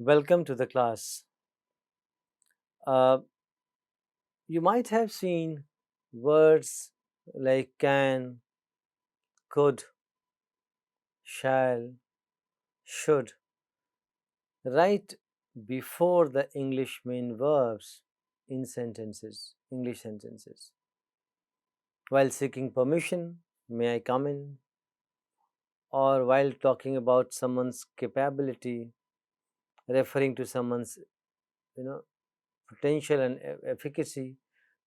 Welcome to the class. Uh, you might have seen words like can, could, shall, should right before the English main verbs in English sentences. While seeking permission, may I come in? Or while talking about someone's capability, referring to someone's you know potential and efficacy,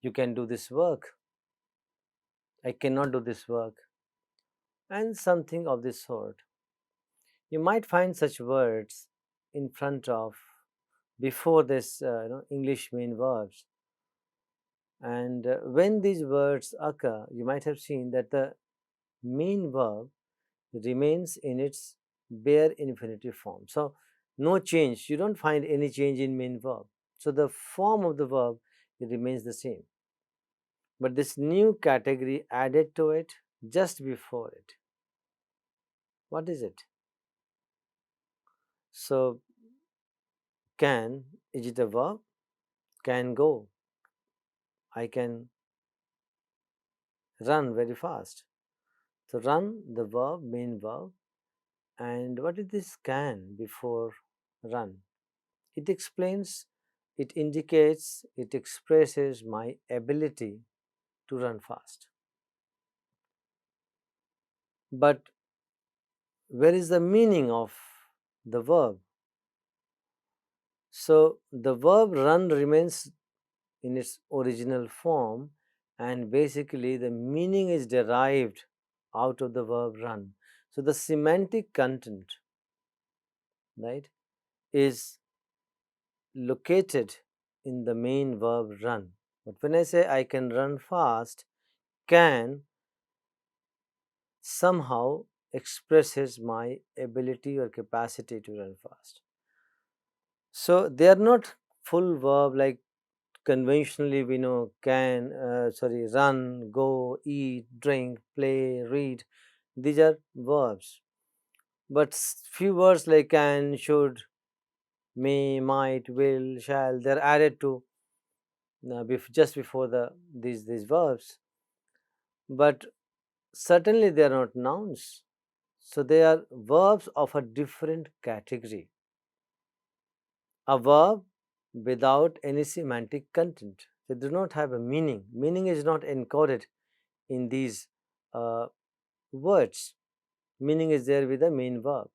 you can do this work. I cannot do this work, and something of this sort. You might find such words in front of before this English main verbs, and when these words occur, you might have seen that the main verb remains in its bare infinitive form. So no change. You don't find any change in main verb. So the form of the verb, it remains the same. But this new category added to it just before it. What is it? So can, is it a verb? Can go. I can run very fast. So run, the verb, main verb. And what is this can before run? It explains, it indicates, it expresses my ability to run fast. But where is the meaning of the verb? So the verb run remains in its original form, and basically the meaning is derived out of the verb run. So the semantic content, right, is located in the main verb run. But when I say I can run fast, can somehow expresses my ability or capacity to run fast. So they are not full verb like conventionally we know can, run, go, eat, drink, play, read. These are verbs. But few words like can, should, may, might, will, shall, they're added to just before these verbs. But certainly they are not nouns. So they are verbs of a different category. A verb without any semantic content. They do not have a meaning. Meaning is not encoded in these uh, words. Meaning is there with the main verb.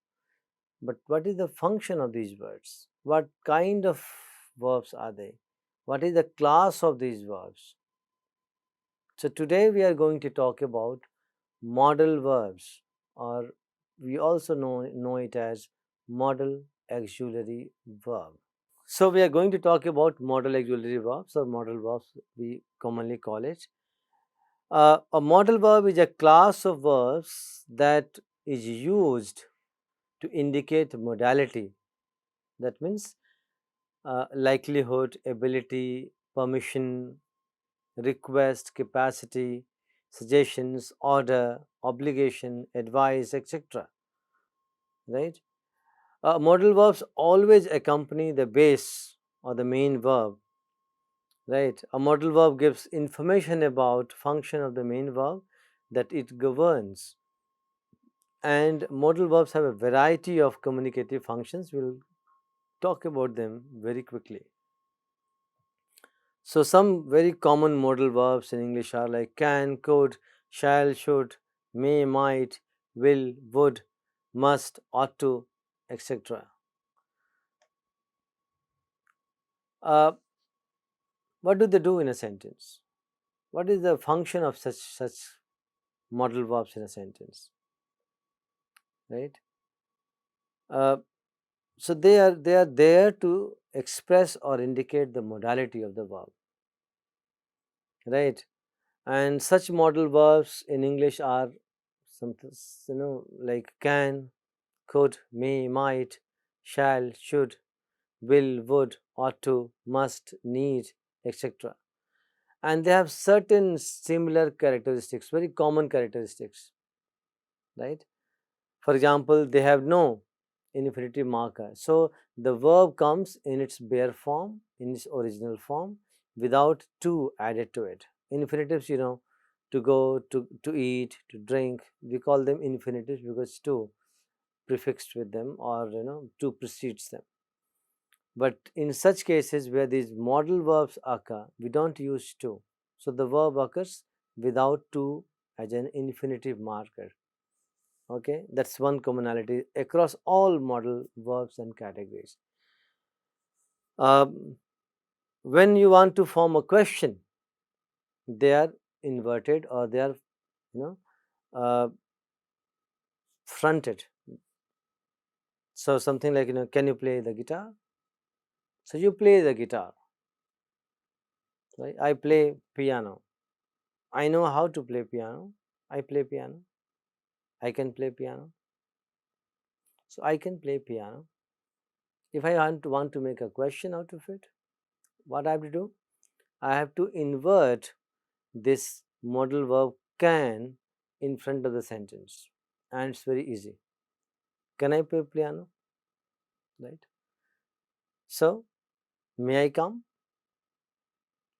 But what is the function of these words? What kind of verbs are they? What is the class of these verbs? So today we are going to talk about modal verbs, or we also know it as modal auxiliary verb. So we are going to talk about modal auxiliary verbs, or modal verbs we commonly call it. A modal verb is a class of verbs that is used to indicate modality. That means likelihood, ability, permission, request, capacity, suggestions, order, obligation, advice, etc. Right? Modal verbs always accompany the base or the main verb. Right? A modal verb gives information about function of the main verb that it governs. And modal verbs have a variety of communicative functions. We'll talk about them very quickly. So some very common modal verbs in English are like can, could, shall, should, may, might, will, would, must, ought to, etc. Uh, what do they do in a sentence? What is the function of such modal verbs in a sentence? Right? Uh, so they are there to express or indicate the modality of the verb. Right? And such modal verbs in English are something like can, could, may, might, shall, should, will, would, ought to, must, need, etc. And they have certain similar characteristics, very common characteristics, right? For example, they have no. infinitive marker. So the verb comes in its bare form, in its original form, without to added to it. Infinitives, to go, to eat, to drink, we call them infinitives because to prefixed with them, or to precedes them. But in such cases where these modal verbs occur, we don't use to. So the verb occurs without to as an infinitive marker. Okay, that's one commonality across all modal verbs and categories. Um, when you want to form a question, they are inverted, or they are you know uh, fronted. So something like, can you play the guitar? So you play the guitar, right? I play piano. I know how to play piano. I play piano. I can play piano. So I can play piano. If I want to make a question out of it, what I have to do? I have to invert this modal verb can in front of the sentence, and it's very easy. Can I play piano? Right. So may I come?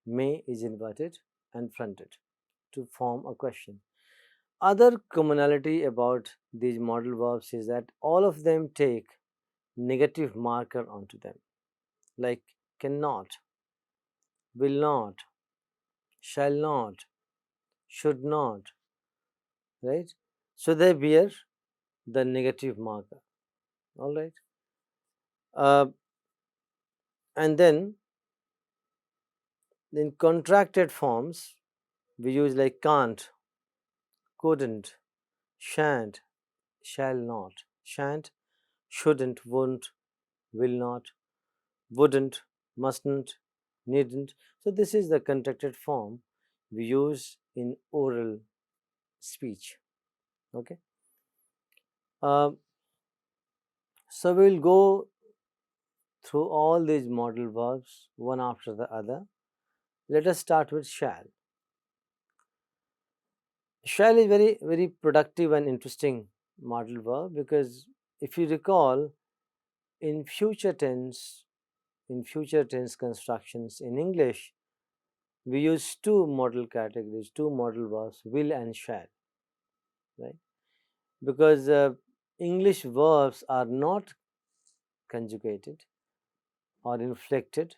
May is inverted and fronted to form a question. Other commonality about these modal verbs is that all of them take negative marker onto them, like cannot, will not, shall not, should not, right? So they bear the negative marker, all right? Uh, and then in contracted forms, we use like can't, couldn't, shan't, shall not, shan't, shouldn't, won't, will not, wouldn't, mustn't, needn't. So this is the contracted form we use in oral speech. Okay. Um, so we will go through all these modal verbs one after the other. Let us start with shall. Shall is very productive and interesting modal verb because if you recall, in future tense, in future tense constructions in English, we use two modal categories, two modal verbs, will and shall, right? Because English verbs are not conjugated or inflected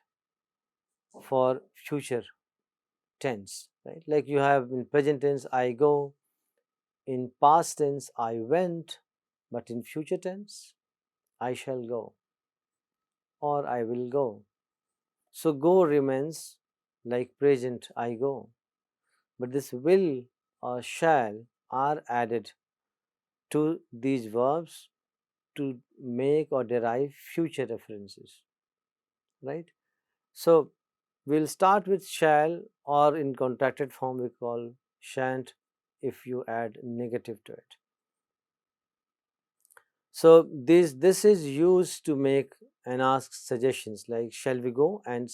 for future tense, right? Like you have in present tense, I go, in past tense, I went, but in future tense, I shall go or I will go. So go remains like present, I go. But this will or shall are added to these verbs to make or derive future references, right? So we'll start with shall, or in contracted form we call shan't if you add negative to it. So this is used to make and ask suggestions like shall we go and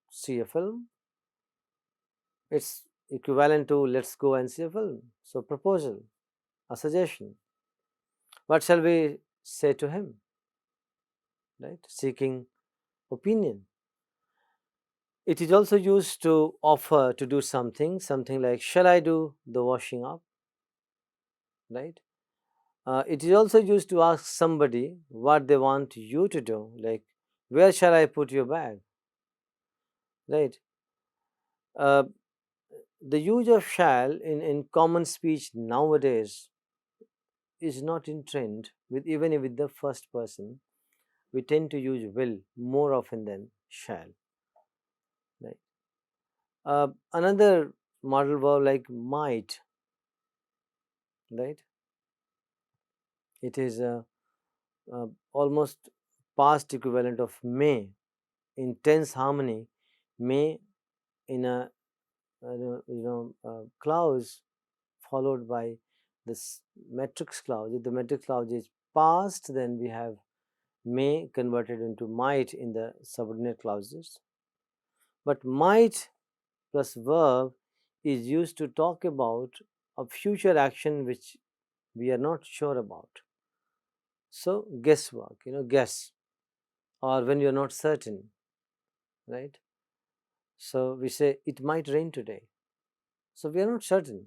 see a film? It's equivalent to let's go and see a film. So proposal, a suggestion. What shall we say to him? Right? Seeking opinion. It is also used to offer to do something, something like shall I do the washing up? Right? It is also used to ask somebody what they want you to do, like where shall I put your bag? Right? Uh, the use of shall in common speech nowadays is not in trend with even with the first person. We tend to use will more often than shall. Right? Another model verb like might, right? It is almost past equivalent of may in tense harmony. May in a clause followed by this matrix clause. If the matrix clause is past, then we have may converted into might in the subordinate clauses. But might plus verb is used to talk about a future action which we are not sure about. So guesswork, guess, or when you're not certain, right? So we say it might rain today. So we are not certain.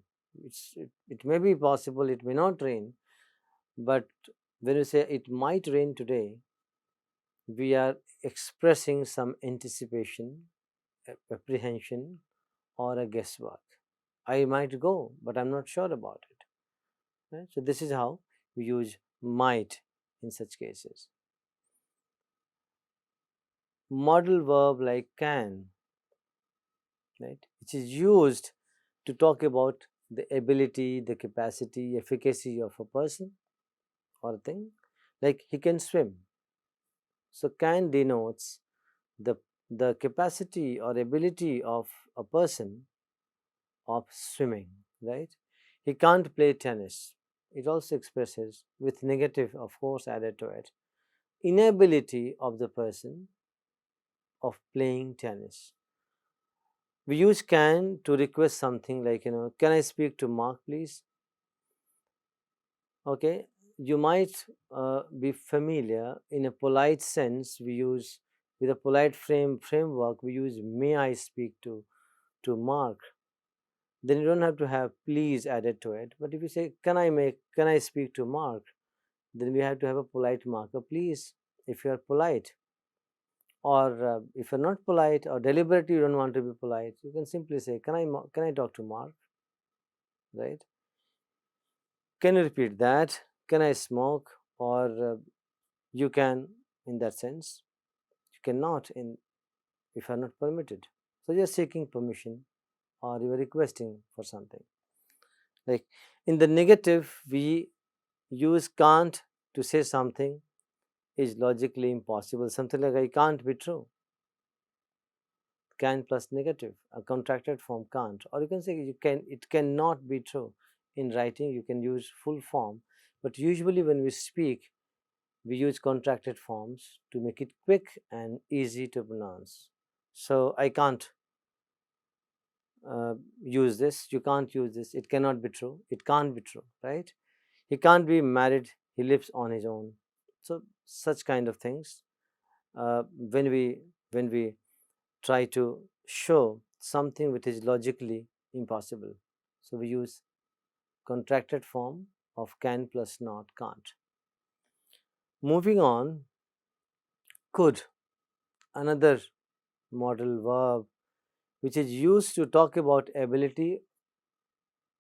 It may be possible, it may not rain, but when we say it might rain today, we are expressing some anticipation, apprehension, or a guesswork. I might go, but I'm not sure about it. Right? So this is how we use might in such cases. Modal verb like can, right, which is used to talk about the ability, the capacity, efficacy of a person or a thing. Like he can swim. So can denotes the capacity or ability of a person of swimming, right? He can't play tennis. It also expresses with negative, of course, added to it, inability of the person of playing tennis. We use can to request something like, can I speak to Mark, please? Okay, you might be familiar in a polite sense. We use with a polite framework. We use may I speak to Mark. Then you don't have to have please added to it. But if you say can I speak to Mark, then we have to have a polite marker please. If you are polite, or if you're not polite or deliberately you don't want to be polite, you can simply say can I talk to Mark, right? Can you repeat that? Can I smoke? Or you can, in that sense. You cannot in if you are not permitted. So you're seeking permission or you are requesting for something. Like in the negative, we use can't to say something is logically impossible. Something like I can't be true. Can plus negative, a contracted form can't. Or you can say it cannot be true. In writing, you can use full form. But usually when we speak, we use contracted forms to make it quick and easy to pronounce. So I can't use this. You can't use this. It cannot be true. It can't be true, right? He can't be married. He lives on his own. So such kind of things. When we try to show something which is logically impossible, so we use contracted form of can plus not can't. Moving on, could, another modal verb which is used to talk about ability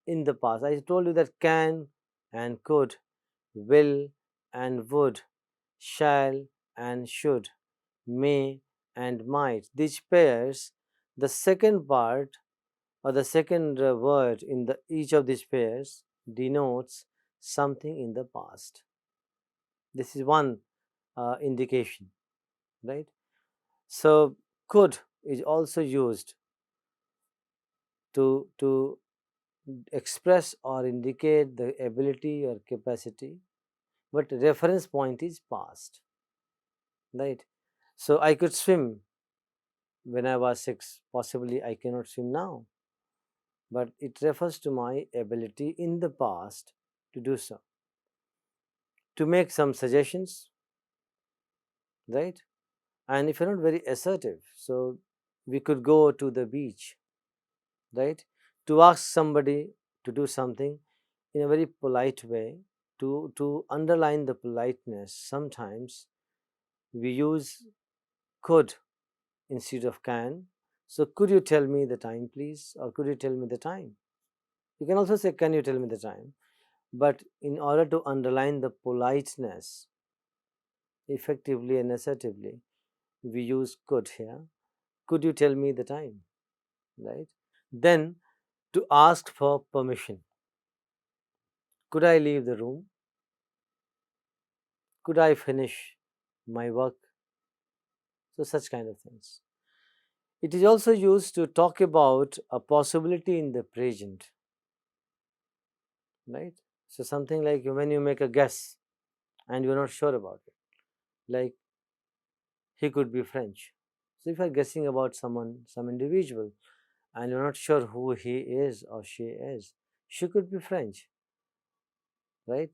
in the past. I told you that can and could, will and would, shall and should, may and might. These pairs, the second part or the second word in the each of these pairs denotes something in the past. This is one indication, right? So could is also used to express or indicate the ability or capacity, but reference point is past, right? So I could swim when I was 6. Possibly I cannot swim now, but it refers to my ability in the past to do so. To make some suggestions, right? And if you're not very assertive, so we could go to the beach, right? To ask somebody to do something in a very polite way, to underline the politeness, sometimes we use could instead of can. So could you tell me the time, please? Or could you tell me the time? You can also say, can you tell me the time? But in order to underline the politeness effectively and assertively, we use could here. Could you tell me the time? Right? Then to ask for permission. Could I leave the room? Could I finish my work? So, such kind of things. It is also used to talk about a possibility in the present, right? So, something like when you make a guess and you're not sure about it, like he could be French. So, if you're guessing about someone, some individual, and you're not sure who he is or she is, she could be French, right?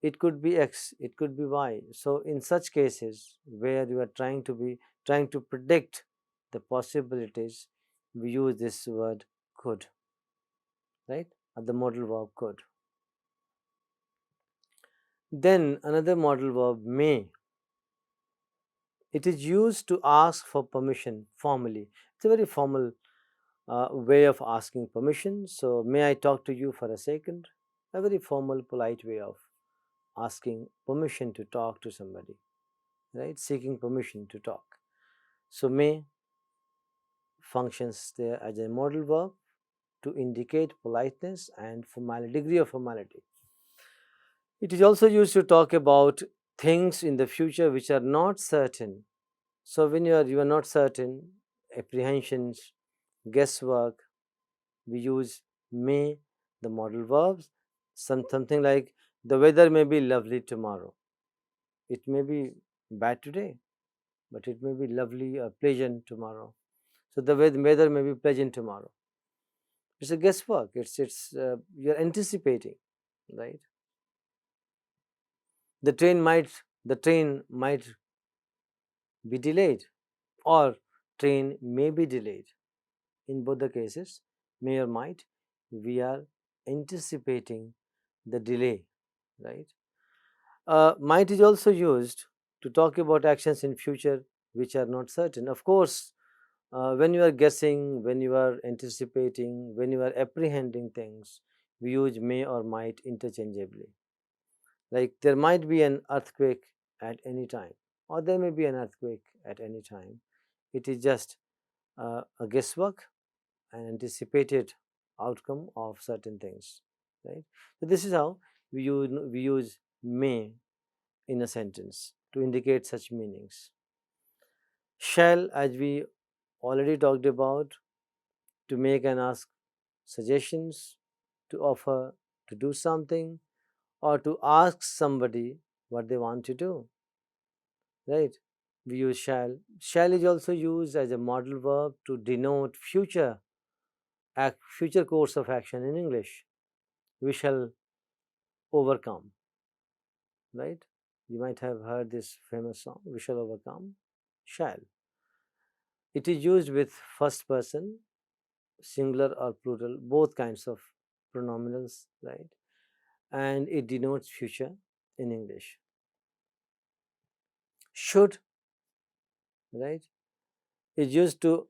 it could be X, it could be Y. So in such cases where you are trying to predict the possibilities, we use this word could, right? The modal verb could. Then another modal verb may. It is used to ask for permission formally. It's a very formal way of asking permission. So, may I talk to you for a second? A very formal, polite way of asking permission to talk to somebody, right? Seeking permission to talk. So, may functions there as a modal verb to indicate politeness and formality, degree of formality. It is also used to talk about things in the future which are not certain. So when you are not certain, apprehensions, guesswork, we use may, the modal verbs, something like the weather may be lovely tomorrow. It may be bad today, but it may be lovely or pleasant tomorrow. So the weather may be pleasant tomorrow. It's a guesswork. It's you're anticipating, right? The train might be delayed, or train may be delayed. In both the cases, may or might, we are anticipating the delay, right? Might is also used to talk about actions in future which are not certain. Of course, when you are guessing, when you are anticipating, when you are apprehending things, we use may or might interchangeably. Like there might be an earthquake at any time, or there may be an earthquake at any time. It is just a guesswork, an anticipated outcome of certain things, right? So this is how we use may in a sentence to indicate such meanings. Shall, as we already talked about, to make and ask suggestions, to offer to do something, or to ask somebody what they want to do, right? We use shall. Shall is also used as a modal verb to denote future course of action in English. We shall overcome, right? You might have heard this famous song, We Shall Overcome. Shall. It is used with first person, singular or plural, both kinds of pronominals, right? And it denotes future in English. Should, right, is used to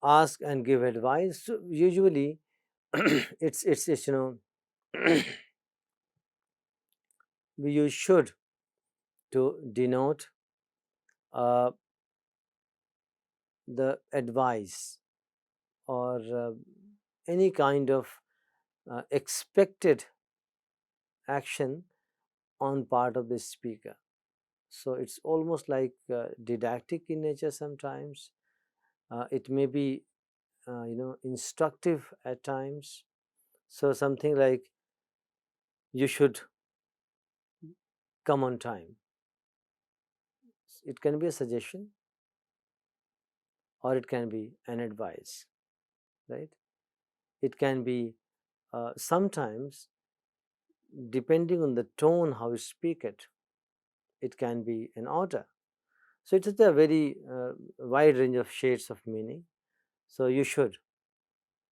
ask and give advice. So usually, it's we use should to denote uh, the advice or any kind of expected action on part of the speaker. So it's almost like didactic in nature sometimes. It may be instructive at times. So something like you should come on time. It can be a suggestion or it can be an advice, right? It can be sometimes, depending on the tone how you speak it can be an order. So it's a very wide range of shades of meaning. So you should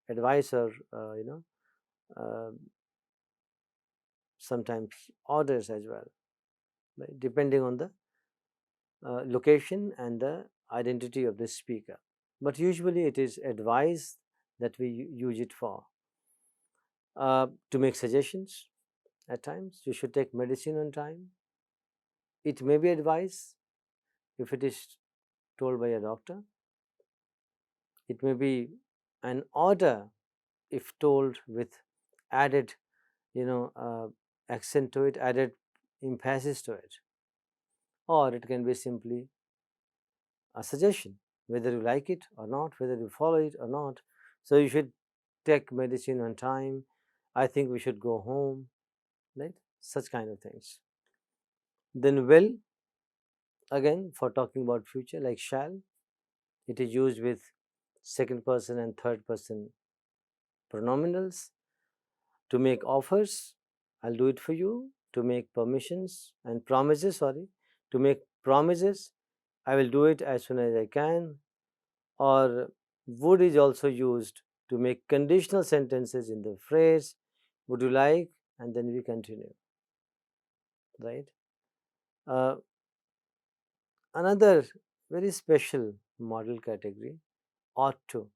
advise or uh, sometimes orders as well, right? Depending on the location and the identity of the speaker. But usually it is advice that we use it for. To make suggestions, at times you should take medicine on time. It may be advice if it is told by a doctor. It may be an order if told with added, you know, uh, accent to it, added emphasis to it, or it can be simply a suggestion, whether you like it or not, whether you follow it or not. So you should take medicine on time. I think we should go home, right? Such kind of things. Then will, again for talking about future, like shall, it is used with second person and third person pronominals to make offers. I'll do it for you. to make permissions and promises, sorry, to make promises. I will do it as soon as I can. Or would is also used to make conditional sentences in the phrase, would you like? And then we continue, right? Uh, Another very special model category, ought to.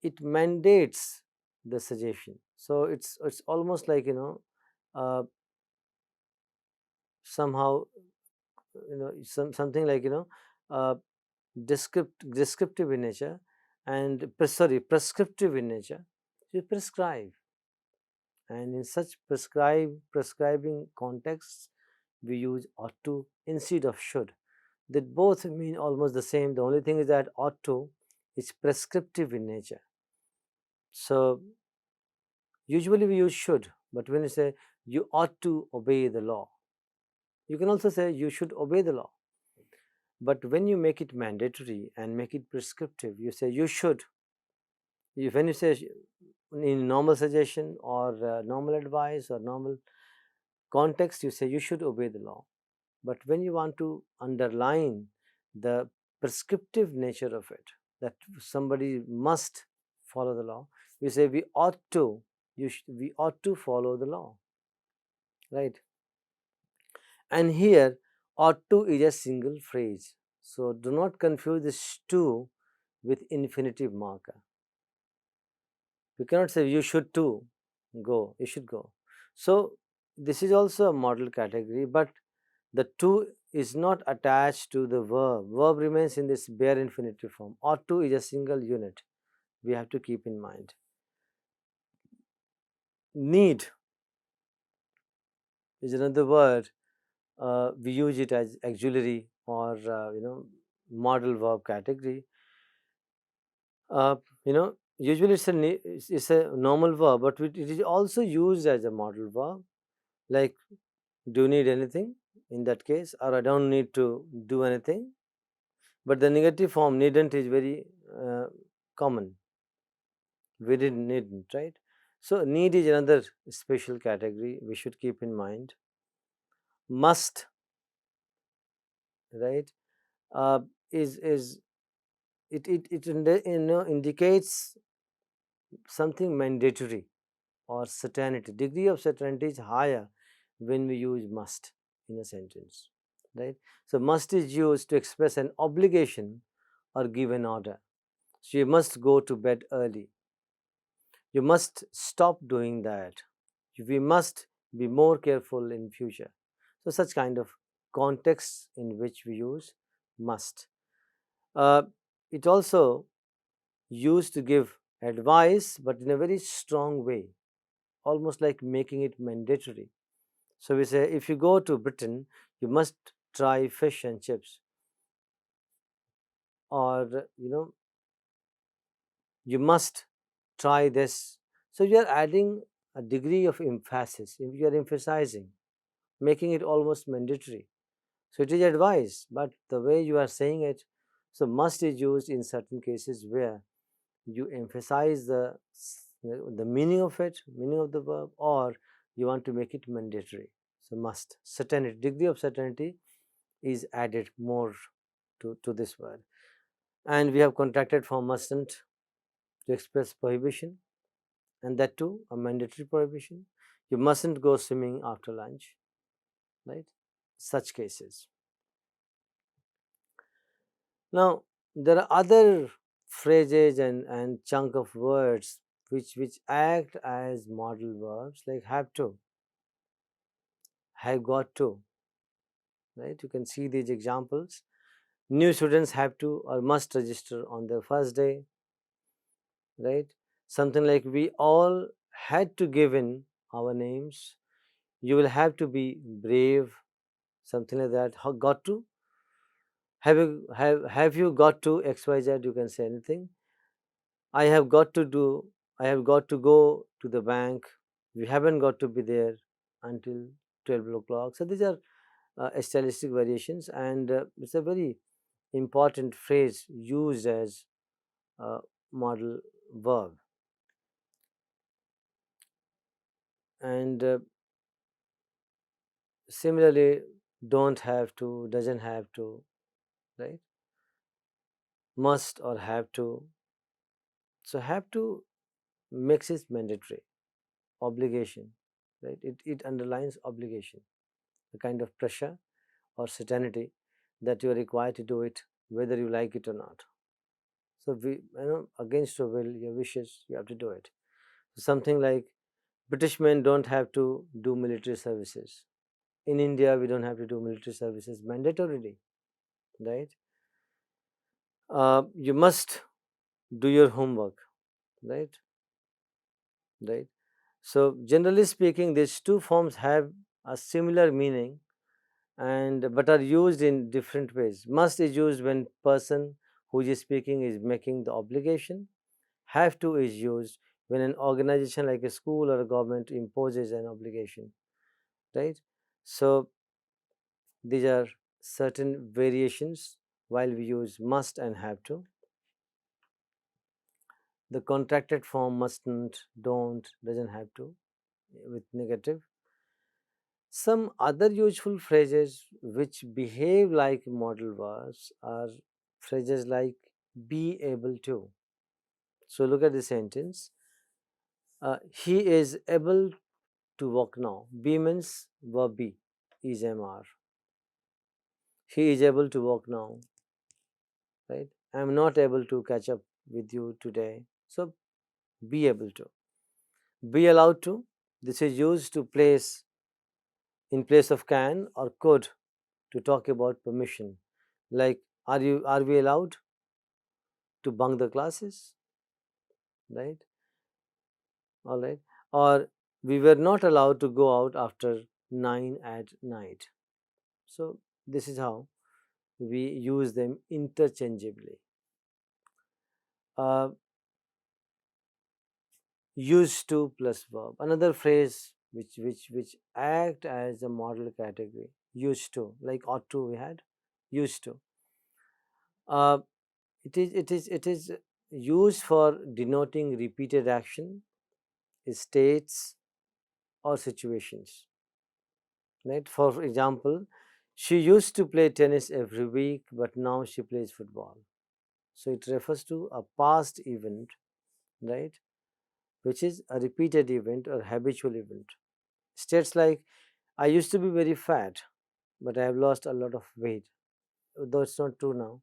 It mandates the suggestion. So it's almost like, uh, somehow, something like, uh, descriptive in nature, and prescriptive in nature. You prescribe, and in such prescribing contexts, we use ought to instead of should. They both mean almost the same. The only thing is that ought to is prescriptive in nature. So usually we use should, but when you say you ought to obey the law, you can also say you should obey the law. But when you make it mandatory and make it prescriptive, you say you should. When you say in normal suggestion or normal advice or normal context, you say you should obey the law. But when you want to underline the prescriptive nature of it, that somebody must follow the law, you say we ought to. We ought to follow the law, right? And here, ought to is a single phrase. So do not confuse this to with infinitive marker. You cannot say you should to go, you should go. So this is also a model category, but the to is not attached to the verb. Verb remains in this bare infinitive form. Ought to is a single unit. We have to keep in mind. Need is another word. We use it as auxiliary or model verb category. Uh, Usually it's a normal verb, but it is also used as a model verb. Like, do you need anything? In that case, or I don't need to do anything. But the negative form needn't is very common. We didn't needn't, right? So need is another special category we should keep in mind. Must, right? Uh, is indicates something mandatory or certainty. Degree of certainty is higher when we use must in a sentence, right? So must is used to express an obligation or give an order. So you must go to bed early. You must stop doing that. We must be more careful in future. So such kind of contexts in which we use must. Uh, it also used to give advice, but in a very strong way, almost like making it mandatory. So we say, if you go to Britain, you must try fish and chips, or you must try this. So you are adding a degree of emphasis. You are emphasizing, making it almost mandatory. So it is advice, but the way you are saying it, so must is used in certain cases where you emphasize the meaning of it, meaning of the verb, or you want to make it mandatory. So must, certainty, degree of certainty is added more to this word. And we have contracted for mustn't to express prohibition, and that too a mandatory prohibition. You mustn't go swimming after lunch, right? Such cases. Now, there are other phrases and chunk of words which act as modal verbs, like have to, have got to, right? You can see these examples. New students have to or must register on their first day, right? Something like we all had to give in our names. You will have to be brave, something like that. How got to? Have you got to XYZ? You can say anything. I have got to do, I have got to go to the bank. We haven't got to be there until 12 o'clock. So these are stylistic variations, and it's a very important phrase used as a modal verb. And Similarly, don't have to, doesn't have to, right? Must or have to. So have to makes it mandatory, obligation, right? It underlines obligation, a kind of pressure or certainty that you are required to do it whether you like it or not. So against your will, your wishes, you have to do it. Something like British men don't have to do military services. In India, we don't have to do military services mandatorily, right? You must do your homework, right? Right. So generally speaking, these two forms have a similar meaning and but are used in different ways. Must is used when person who is speaking is making the obligation. Have to is used when an organization like a school or a government imposes an obligation, right? So these are certain variations while we use must and have to. The contracted form mustn't, don't, doesn't have to with negative. Some other useful phrases which behave like modal verbs are phrases like be able to. So look at the sentence. He is able to walk now. Be means verb be is MR. He is able to walk now, right? I am not able to catch up with you today. So be able to. Be allowed to. This is used to place in place of can or could to talk about permission. Like are we allowed to bunk the classes, right? All right. Or we were not allowed to go out after 9 at night. So this is how we use them interchangeably. Uh, Used to plus verb. Another phrase which act as a model category. Used to, like ought to we had. Used to. Uh, it is used for denoting repeated action, states or situations. Right? For example, she used to play tennis every week, but now she plays football. So it refers to a past event, right? Which is a repeated event or habitual event. States like, I used to be very fat, but I have lost a lot of weight. Though it's not true now,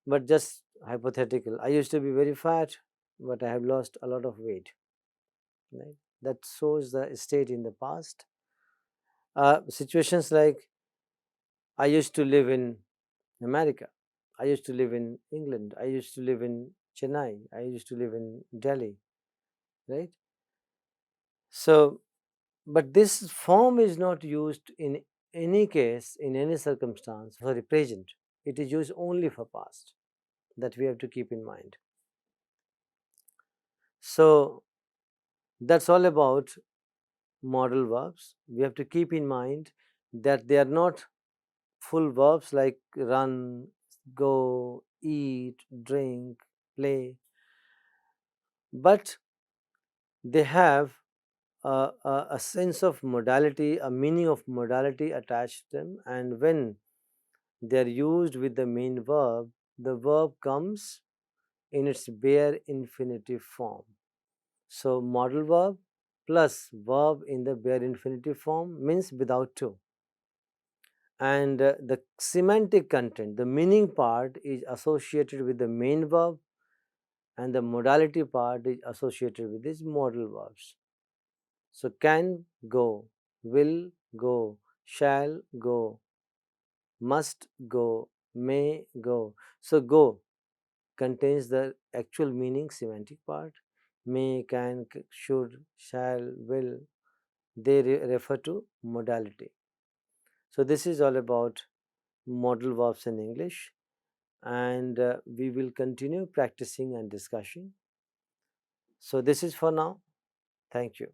but just hypothetical. I used to be very fat, but I have lost a lot of weight. Right? That shows the state in the past. Situations like, I used to live in America. I used to live in England. I used to live in Chennai. I used to live in Delhi, right? So, but this form is not used in any case, in any circumstance, for the present. It is used only for past. That we have to keep in mind. So, that's all about modal verbs. We have to keep in mind that they are not full verbs like run, go, eat, drink, play, but they have a sense of modality, a meaning of modality attached to them, and when they are used with the main verb, the verb comes in its bare infinitive form. So, modal verb plus verb in the bare infinitive form means without to. And the semantic content, the meaning part is associated with the main verb, and the modality part is associated with these modal verbs. So, can go, will go, shall go, must go, may go. So, go contains the actual meaning, semantic part. May, can, should, shall, will, they refer to modality. So, this is all about modal verbs in English, and we will continue practicing and discussing. So, this is for now. Thank you.